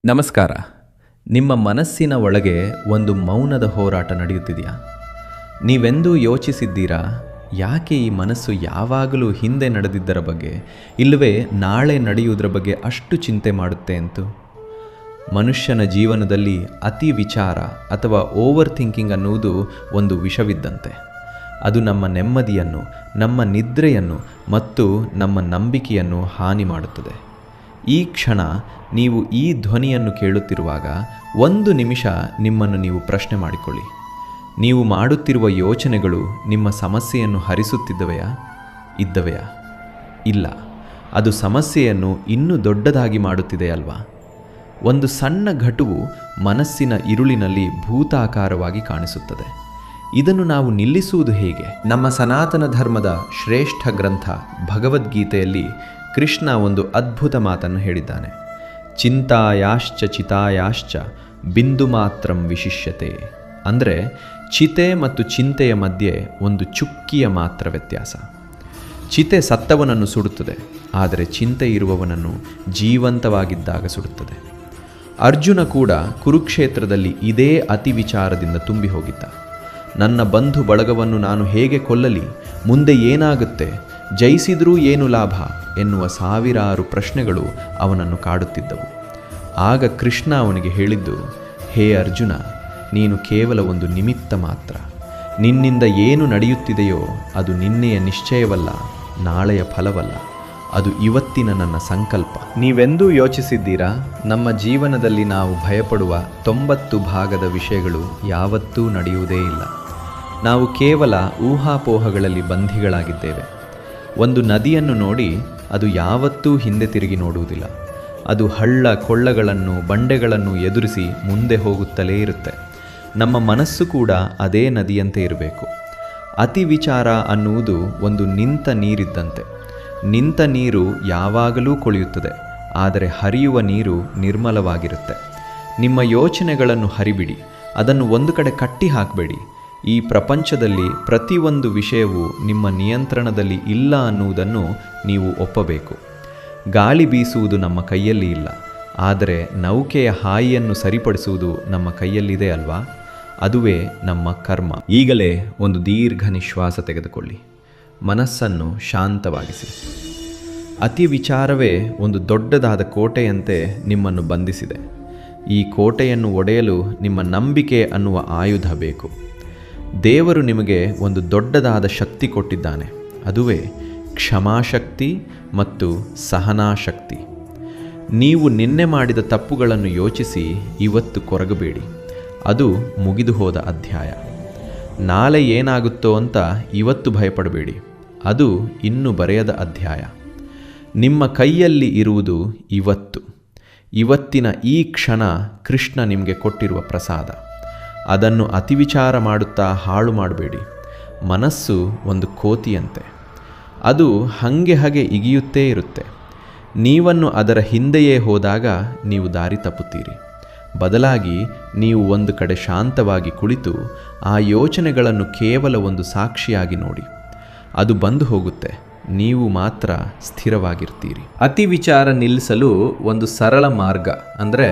ನಮಸ್ಕಾರ. ನಿಮ್ಮ ಮನಸ್ಸಿನ ಒಳಗೆ ಒಂದು ಮೌನದ ಹೋರಾಟ ನಡೆಯುತ್ತಿದೆಯಾ? ನೀವೆಂದೂ ಯೋಚಿಸಿದ್ದೀರಾ, ಯಾಕೆ ಈ ಮನಸ್ಸು ಯಾವಾಗಲೂ ಹಿಂದೆ ನಡೆದಿದ್ದರ ಬಗ್ಗೆ ಇಲ್ಲವೇ ನಾಳೆ ನಡೆಯುವುದರ ಬಗ್ಗೆ ಅಷ್ಟು ಚಿಂತೆ ಮಾಡುತ್ತೆ ಅಂತು? ಮನುಷ್ಯನ ಜೀವನದಲ್ಲಿ ಅತಿ ವಿಚಾರ ಅಥವಾ ಓವರ್ ಥಿಂಕಿಂಗ್ ಅನ್ನುವುದು ಒಂದು ವಿಷವಿದ್ದಂತೆ. ಅದು ನಮ್ಮ ನೆಮ್ಮದಿಯನ್ನು, ನಮ್ಮ ನಿದ್ರೆಯನ್ನು ಮತ್ತು ನಮ್ಮ ನಂಬಿಕೆಯನ್ನು ಹಾನಿ ಮಾಡುತ್ತದೆ. ಈ ಕ್ಷಣ ನೀವು ಈ ಧ್ವನಿಯನ್ನು ಕೇಳುತ್ತಿರುವಾಗ ಒಂದು ನಿಮಿಷ ನಿಮ್ಮನ್ನು ನೀವು ಪ್ರಶ್ನೆ ಮಾಡಿಕೊಳ್ಳಿ. ನೀವು ಮಾಡುತ್ತಿರುವ ಯೋಚನೆಗಳು ನಿಮ್ಮ ಸಮಸ್ಯೆಯನ್ನು ಹರಿಸುತ್ತಿದ್ದವೆಯಾ? ಇದ್ದವೆಯಾ? ಇಲ್ಲ, ಅದು ಸಮಸ್ಯೆಯನ್ನು ಇನ್ನೂ ದೊಡ್ಡದಾಗಿ ಮಾಡುತ್ತಿದೆಯಲ್ವಾ? ಒಂದು ಸಣ್ಣ ಘಟುವು ಮನಸ್ಸಿನ ಇರುಳಿನಲ್ಲಿ ಭೂತಾಕಾರವಾಗಿ ಕಾಣಿಸುತ್ತದೆ. ಇದನ್ನು ನಾವು ನಿಲ್ಲಿಸುವುದು ಹೇಗೆ? ನಮ್ಮ ಸನಾತನ ಧರ್ಮದ ಶ್ರೇಷ್ಠ ಗ್ರಂಥ ಭಗವದ್ಗೀತೆಯಲ್ಲಿ ಕೃಷ್ಣ ಒಂದು ಅದ್ಭುತ ಮಾತನ್ನು ಹೇಳಿದ್ದಾನೆ. ಚಿಂತಾಯಾಶ್ಚ ಚಿತಾಯಾಶ್ಚ ಬಿಂದು ಮಾತ್ರಂ ವಿಶಿಷ್ಯತೆ. ಅಂದರೆ ಚಿತೆ ಮತ್ತು ಚಿಂತೆಯ ಮಧ್ಯೆ ಒಂದು ಚುಕ್ಕಿಯ ಮಾತ್ರ ವ್ಯತ್ಯಾಸ. ಚಿತೆ ಸತ್ತವನನ್ನು ಸುಡುತ್ತದೆ, ಆದರೆ ಚಿಂತೆ ಇರುವವನನ್ನು ಜೀವಂತವಾಗಿದ್ದಾಗ ಸುಡುತ್ತದೆ. ಅರ್ಜುನ ಕೂಡ ಕುರುಕ್ಷೇತ್ರದಲ್ಲಿ ಇದೇ ಅತಿ ವಿಚಾರದಿಂದ ತುಂಬಿ ಹೋಗಿದ್ದ. ನನ್ನ ಬಂಧು ಬಳಗವನ್ನು ನಾನು ಹೇಗೆ ಕೊಲ್ಲಲಿ? ಮುಂದೆ ಏನಾಗುತ್ತೆ? ಜಯಿಸಿದ್ರೂ ಏನು ಲಾಭ? ಎನ್ನುವ ಸಾವಿರಾರು ಪ್ರಶ್ನೆಗಳು ಅವನನ್ನು ಕಾಡುತ್ತಿದ್ದವು. ಆಗ ಕೃಷ್ಣ ಅವನಿಗೆ ಹೇಳಿದ್ದು, ಹೇ ಅರ್ಜುನ, ನೀನು ಕೇವಲ ಒಂದು ನಿಮಿತ್ತ ಮಾತ್ರ. ನಿನ್ನಿಂದ ಏನು ನಡೆಯುತ್ತಿದೆಯೋ ಅದು ನಿನ್ನೆಯ ನಿಶ್ಚಯವಲ್ಲ, ನಾಳೆಯ ಫಲವಲ್ಲ, ಅದು ಇವತ್ತಿನ ನನ್ನ ಸಂಕಲ್ಪ. ನೀವೆಂದೂ ಯೋಚಿಸಿದ್ದೀರಾ, ನಮ್ಮ ಜೀವನದಲ್ಲಿ ನಾವು ಭಯಪಡುವ 90% ವಿಷಯಗಳು ಯಾವತ್ತೂ ನಡೆಯುವುದೇ ಇಲ್ಲ. ನಾವು ಕೇವಲ ಊಹಾಪೋಹಗಳಲ್ಲಿ ಬಂಧಿಗಳಾಗಿದ್ದೇವೆ. ಒಂದು ನದಿಯನ್ನು ನೋಡಿ ಅದು ಯಾವತ್ತೂ ಹಿಂದೆ ತಿರುಗಿ ನೋಡುವುದಿಲ್ಲ. ಅದು ಹಳ್ಳ ಕೊಳ್ಳಗಳನ್ನು, ಬಂಡೆಗಳನ್ನು ಎದುರಿಸಿ ಮುಂದೆ ಹೋಗುತ್ತಲೇ ಇರುತ್ತೆ. ನಮ್ಮ ಮನಸ್ಸು ಕೂಡ ಅದೇ ನದಿಯಂತೆ ಇರಬೇಕು. ಅತಿ ವಿಚಾರ ಅನ್ನುವುದು ಒಂದು ನಿಂತ ನೀರಿದ್ದಂತೆ. ನಿಂತ ನೀರು ಯಾವಾಗಲೂ ಕೊಳೆಯುತ್ತದೆ, ಆದರೆ ಹರಿಯುವ ನೀರು ನಿರ್ಮಲವಾಗಿರುತ್ತೆ. ನಿಮ್ಮ ಯೋಚನೆಗಳನ್ನು ಹರಿಬಿಡಿ, ಅದನ್ನು ಒಂದು ಕಡೆ ಕಟ್ಟಿ ಹಾಕಬೇಡಿ. ಈ ಪ್ರಪಂಚದಲ್ಲಿ ಪ್ರತಿಯೊಂದು ವಿಷಯವೂ ನಿಮ್ಮ ನಿಯಂತ್ರಣದಲ್ಲಿ ಇಲ್ಲ ಅನ್ನುವುದನ್ನು ನೀವು ಒಪ್ಪಬೇಕು. ಗಾಳಿ ಬೀಸುವುದು ನಮ್ಮ ಕೈಯಲ್ಲಿ ಇಲ್ಲ, ಆದರೆ ನೌಕೆಯ ಹಾಯಿಯನ್ನು ಸರಿಪಡಿಸುವುದು ನಮ್ಮ ಕೈಯಲ್ಲಿದೆ ಅಲ್ವಾ? ಅದುವೇ ನಮ್ಮ ಕರ್ಮ. ಈಗಲೇ ಒಂದು ದೀರ್ಘ ನಿಶ್ವಾಸ ತೆಗೆದುಕೊಳ್ಳಿ. ಮನಸ್ಸನ್ನು ಶಾಂತವಾಗಿಸಿ. ಅತಿ ವಿಚಾರವೇ ಒಂದು ದೊಡ್ಡದಾದ ಕೋಟೆಯಂತೆ ನಿಮ್ಮನ್ನು ಬಂಧಿಸಿದೆ. ಈ ಕೋಟೆಯನ್ನು ಒಡೆಯಲು ನಿಮ್ಮ ನಂಬಿಕೆ ಅನ್ನುವ ಆಯುಧ ಬೇಕು. ದೇವರು ನಿಮಗೆ ಒಂದು ದೊಡ್ಡದಾದ ಶಕ್ತಿ ಕೊಟ್ಟಿದ್ದಾನೆ. ಅದುವೇ ಕ್ಷಮಾಶಕ್ತಿ ಮತ್ತು ಸಹನಾಶಕ್ತಿ. ನೀವು ನಿನ್ನೆ ಮಾಡಿದ ತಪ್ಪುಗಳನ್ನು ಯೋಚಿಸಿ ಇವತ್ತು ಕೊರಗಬೇಡಿ. ಅದು ಮುಗಿದು ಹೋದ ಅಧ್ಯಾಯ. ನಾಳೆ ಏನಾಗುತ್ತೋ ಅಂತ ಇವತ್ತು ಭಯಪಡಬೇಡಿ. ಅದು ಇನ್ನೂ ಬರೆಯದ ಅಧ್ಯಾಯ. ನಿಮ್ಮ ಕೈಯಲ್ಲಿ ಇರುವುದು ಇವತ್ತು. ಇವತ್ತಿನ ಈ ಕ್ಷಣ ಕೃಷ್ಣ ನಿಮಗೆ ಕೊಟ್ಟಿರುವ ಪ್ರಸಾದ. ಅದನ್ನು ಅತಿವಿಚಾರ ಮಾಡುತ್ತಾ ಹಾಳು ಮಾಡಬೇಡಿ. ಮನಸ್ಸು ಒಂದು ಕೋತಿಯಂತೆ, ಅದು ಹಾಗೆ ಇಗಿಯುತ್ತೇ ಇರುತ್ತೆ. ನೀವನ್ನು ಅದರ ಹಿಂದೆಯೇ ಹೋದಾಗ ನೀವು ದಾರಿ ತಪ್ಪುತ್ತೀರಿ. ಬದಲಾಗಿ ನೀವು ಒಂದು ಕಡೆ ಶಾಂತವಾಗಿ ಕುಳಿತು ಆ ಯೋಚನೆಗಳನ್ನು ಕೇವಲ ಒಂದು ಸಾಕ್ಷಿಯಾಗಿ ನೋಡಿ. ಅದು ಬಂದು ಹೋಗುತ್ತೆ, ನೀವು ಮಾತ್ರ ಸ್ಥಿರವಾಗಿರ್ತೀರಿ. ಅತಿ ವಿಚಾರ ನಿಲ್ಲಿಸಲು ಒಂದು ಸರಳ ಮಾರ್ಗ ಅಂದರೆ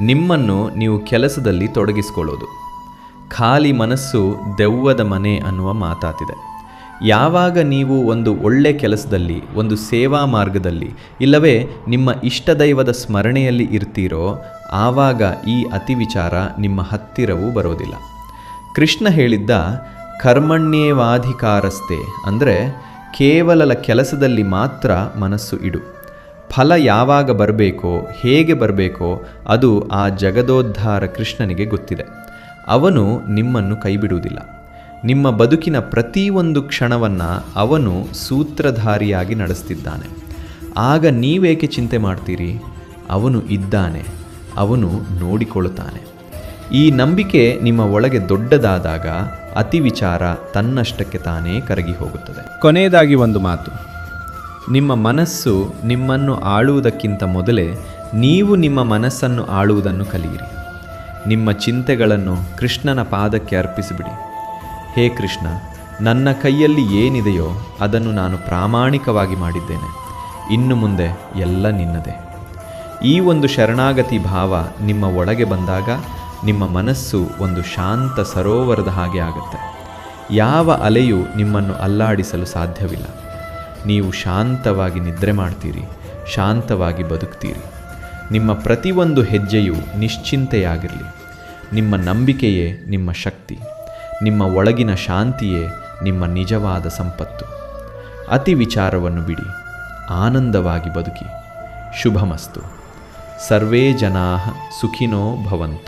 ನಿಮ್ಮನ್ನು ನೀವು ಕೆಲಸದಲ್ಲಿ ತೊಡಗಿಸಿಕೊಳ್ಳೋದು. ಖಾಲಿ ಮನಸ್ಸು ದೆವ್ವದ ಮನೆ ಅನ್ನುವ ಮಾತಾತಿದೆ. ಯಾವಾಗ ನೀವು ಒಂದು ಒಳ್ಳೆ ಕೆಲಸದಲ್ಲಿ, ಒಂದು ಸೇವಾ ಮಾರ್ಗದಲ್ಲಿ, ಇಲ್ಲವೇ ನಿಮ್ಮ ಇಷ್ಟದೈವದ ಸ್ಮರಣೆಯಲ್ಲಿ ಇರ್ತೀರೋ, ಆವಾಗ ಈ ಅತಿ ವಿಚಾರ ನಿಮ್ಮ ಹತ್ತಿರವೂ ಬರೋದಿಲ್ಲ. ಕೃಷ್ಣ ಹೇಳಿದ್ದ ಕರ್ಮಣ್ಯೇವಾಧಿಕಾರಸ್ಥೆ ಅಂದರೆ ಕೇವಲ ಕೆಲಸದಲ್ಲಿ ಮಾತ್ರ ಮನಸ್ಸು ಇಡು. ಫಲ ಯಾವಾಗ ಬರಬೇಕೋ, ಹೇಗೆ ಬರಬೇಕೋ ಅದು ಆ ಜಗದೋದ್ಧಾರ ಕೃಷ್ಣನಿಗೆ ಗೊತ್ತಿದೆ. ಅವನು ನಿಮ್ಮನ್ನು ಕೈಬಿಡುವುದಿಲ್ಲ. ನಿಮ್ಮ ಬದುಕಿನ ಪ್ರತಿಯೊಂದು ಕ್ಷಣವನ್ನು ಅವನು ಸೂತ್ರಧಾರಿಯಾಗಿ ನಡೆಸ್ತಿದ್ದಾನೆ. ಆಗ ನೀವೇಕೆ ಚಿಂತೆ ಮಾಡ್ತೀರಿ? ಅವನು ಇದ್ದಾನೆ, ಅವನು ನೋಡಿಕೊಳ್ಳುತ್ತಾನೆ. ಈ ನಂಬಿಕೆ ನಿಮ್ಮ ಒಳಗೆ ದೊಡ್ಡದಾದಾಗ ಅತಿ ವಿಚಾರ ತನ್ನಷ್ಟಕ್ಕೆ ತಾನೇ ಕರಗಿ ಹೋಗುತ್ತದೆ. ಕೊನೆಯದಾಗಿ ಒಂದು ಮಾತು. ನಿಮ್ಮ ಮನಸ್ಸು ನಿಮ್ಮನ್ನು ಆಳುವುದಕ್ಕಿಂತ ಮೊದಲೇ ನೀವು ನಿಮ್ಮ ಮನಸ್ಸನ್ನು ಆಳುವುದನ್ನು ಕಲಿಯಿರಿ. ನಿಮ್ಮ ಚಿಂತೆಗಳನ್ನು ಕೃಷ್ಣನ ಪಾದಕ್ಕೆ ಅರ್ಪಿಸಿಬಿಡಿ. ಹೇ ಕೃಷ್ಣ, ನನ್ನ ಕೈಯಲ್ಲಿ ಏನಿದೆಯೋ ಅದನ್ನು ನಾನು ಪ್ರಾಮಾಣಿಕವಾಗಿ ಮಾಡಿದ್ದೇನೆ. ಇನ್ನು ಮುಂದೆ ಎಲ್ಲ ನಿನ್ನದೇ. ಈ ಒಂದು ಶರಣಾಗತಿ ಭಾವ ನಿಮ್ಮ ಒಳಗೆ ಬಂದಾಗ ನಿಮ್ಮ ಮನಸ್ಸು ಒಂದು ಶಾಂತ ಸರೋವರದ ಹಾಗೆ ಆಗುತ್ತೆ. ಯಾವ ಅಲೆಯೂ ನಿಮ್ಮನ್ನು ಅಲ್ಲಾಡಿಸಲು ಸಾಧ್ಯವಿಲ್ಲ. ನೀವು ಶಾಂತವಾಗಿ ನಿದ್ರೆ ಮಾಡ್ತೀರಿ, ಶಾಂತವಾಗಿ ಬದುಕ್ತೀರಿ. ನಿಮ್ಮ ಪ್ರತಿಯೊಂದು ಹೆಜ್ಜೆಯೂ ನಿಶ್ಚಿಂತೆಯಾಗಿರಲಿ. ನಿಮ್ಮ ನಂಬಿಕೆಯೇ ನಿಮ್ಮ ಶಕ್ತಿ, ನಿಮ್ಮ ಒಳಗಿನ ಶಾಂತಿಯೇ ನಿಮ್ಮ ನಿಜವಾದ ಸಂಪತ್ತು. ಅತಿ ವಿಚಾರವನ್ನು ಬಿಡಿ, ಆನಂದವಾಗಿ ಬದುಕಿ. ಶುಭಮಸ್ತು. ಸರ್ವೇ ಜನಾಃ ಸುಖಿನೋ ಭವಂತು.